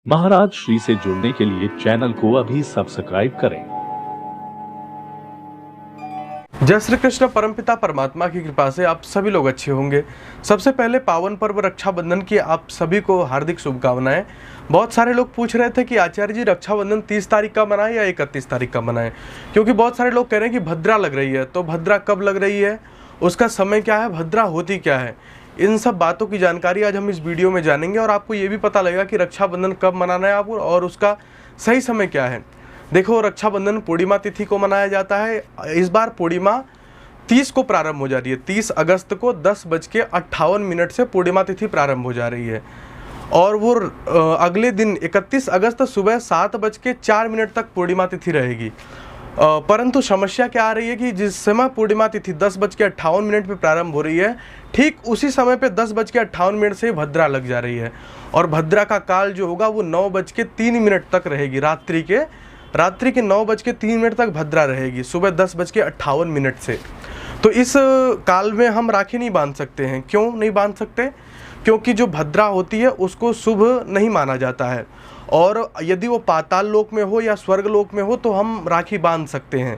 महाराज श्री से जुड़ने के लिए चैनल को अभी सब्सक्राइब करें। जय श्री कृष्ण। परमपिता परमात्मा की कृपा से आप सभी लोग अच्छे होंगे। सबसे पहले पावन पर्व रक्षाबंधन की आप सभी को हार्दिक शुभकामनाएं। बहुत सारे लोग पूछ रहे थे कि आचार्य जी रक्षाबंधन 30 तारीख का मनाएं या 31 तारीख का मनाएं, क्योंकि बहुत सारे लोग कह रहे हैं कि भद्रा लग रही है। तो भद्रा कब लग रही है, उसका समय क्या है, भद्रा होती क्या है, इन सब बातों की जानकारी आज हम इस वीडियो में जानेंगे और आपको ये भी पता लगेगा कि रक्षाबंधन कब मनाना है आपको और उसका सही समय क्या है। देखो, रक्षाबंधन पूर्णिमा तिथि को मनाया जाता है। इस बार पूर्णिमा 30 को प्रारंभ हो जा रही है। 30 अगस्त को 10:58 से पूर्णिमा तिथि प्रारंभ हो जा रही है और वो अगले दिन 31 अगस्त सुबह 7:04 तक पूर्णिमा तिथि रहेगी। परंतु समस्या क्या आ रही है कि जिस समय पूर्णिमा तिथि 10:58 पे प्रारंभ हो रही है, ठीक उसी समय पे 10:58 से भद्रा लग जा रही है और भद्रा का काल जो होगा वो 9:03 तक रहेगी। रात्रि के 9:03 तक भद्रा रहेगी, सुबह 10:58 से। तो इस काल में हम राखी नहीं बांध सकते हैं। क्यों नहीं बांध सकते? क्योंकि जो भद्रा होती है उसको शुभ नहीं माना जाता है और यदि वो पाताल लोक में हो या स्वर्ग लोक में हो तो हम राखी बांध सकते हैं,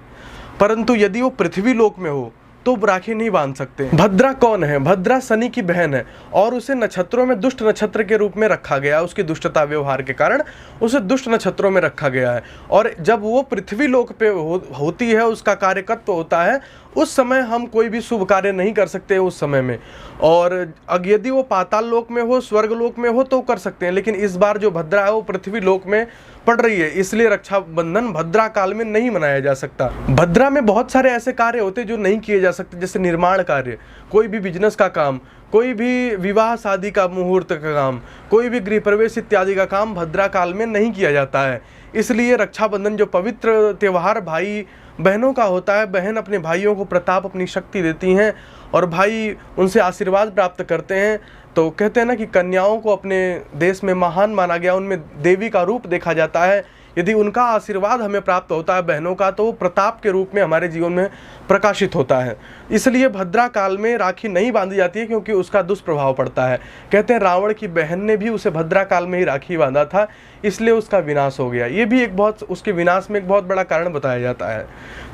परंतु यदि वो पृथ्वी लोक में हो तो राखी नहीं बांध सकते। भद्रा कौन है? भद्रा शनि की बहन है और उसे नक्षत्रों में दुष्ट नक्षत्र के रूप में रखा गया है। उसकी दुष्टता व्यवहार के कारण उसे दुष्ट नक्षत्रों में रखा गया है और जब वो पृथ्वी लोक पे होती है, उसका कार्यकत्व होता है, उस समय हम कोई भी शुभ कार्य नहीं कर सकते उस समय में। और यदि वो पाताल लोक में हो, स्वर्ग लोक में हो तो कर सकते हैं, लेकिन इस बार जो भद्रा है वो पृथ्वी लोक में पड़ रही है, इसलिए रक्षाबंधन भद्रा काल में नहीं मनाया जा सकता। भद्रा में बहुत सारे ऐसे कार्य होते हैं जो नहीं किए जा सकते, जैसे निर्माण कार्य, कोई भी बिजनेस का काम, कोई भी विवाह शादी का मुहूर्त का काम, कोई भी गृह प्रवेश इत्यादि का काम भद्रा काल में नहीं किया जाता है। इसलिए रक्षाबंधन जो पवित्र त्यौहार भाई बहनों का होता है, बहन अपने भाइयों को प्रताप अपनी शक्ति देती हैं और भाई उनसे आशीर्वाद प्राप्त करते हैं। तो कहते हैं ना कि कन्याओं को अपने देश में महान माना गया, उनमें देवी का रूप देखा जाता है। यदि उनका आशीर्वाद हमें प्राप्त होता है बहनों का, तो वो प्रताप के रूप में हमारे जीवन में प्रकाशित होता है। इसलिए भद्रा काल में राखी नहीं बांधी जाती है क्योंकि उसका दुष्प्रभाव पड़ता है। कहते हैं रावण की बहन ने भी उसे भद्रा काल में ही राखी बांधा था, इसलिए उसका विनाश हो गया। ये भी उसके विनाश में एक बहुत बड़ा कारण बताया जाता है।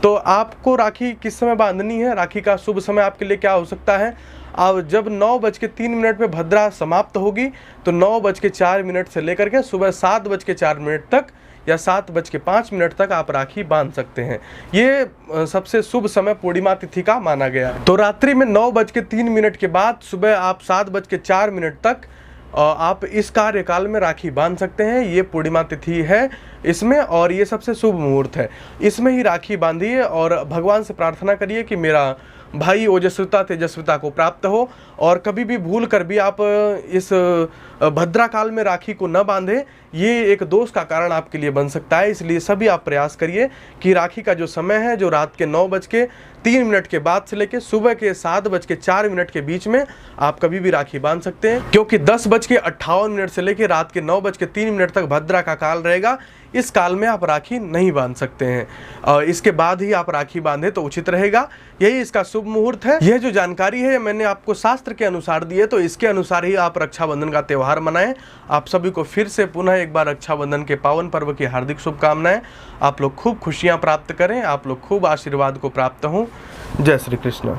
तो आपको राखी किस समय बांधनी है, राखी का शुभ समय आपके लिए क्या हो सकता है? अब जब 9:03 पे भद्रा समाप्त होगी तो 9:04 से लेकर के सुबह 7:04 तक या 7:05 तक आप राखी बांध सकते हैं। ये सबसे शुभ समय पूर्णिमा तिथि का माना गया है। तो रात्रि में 9:03 के बाद सुबह आप 7:04 तक आप इस कार्यकाल में राखी बांध सकते हैं। ये पूर्णिमा तिथि है इसमें और ये सबसे शुभ मुहूर्त है। इसमें ही राखी बांधिए और भगवान से प्रार्थना करिए कि मेरा भाई ओजस्विता तेजस्विता को प्राप्त हो। और कभी भी भूल कर भी आप इस भद्रा काल में राखी को न बांधें, ये एक दोष का कारण आपके लिए बन सकता है। इसलिए सभी आप प्रयास करिए कि राखी का जो समय है, जो रात के 9:03 के बाद से लेकर सुबह के 7:04 के बीच में आप कभी भी राखी बांध सकते हैं, क्योंकि 10:58 से लेकर रात के 9:03 तक भद्रा का काल रहेगा। इस काल में आप राखी नहीं बांध सकते हैं। इसके बाद ही आप राखी बांधे तो उचित रहेगा। यही इसका शुभ मुहूर्त है। यह जो जानकारी है मैंने आपको शास्त्र के अनुसार दी है, तो इसके अनुसार ही आप रक्षाबंधन का त्यौहार मनाएं। आप सभी को फिर से पुनः एक बार रक्षाबंधन के पावन पर्व की हार्दिक शुभकामनाएं। आप लोग खूब खुशियां प्राप्त करें, आप लोग खूब आशीर्वाद को प्राप्त हों। जय श्री कृष्ण।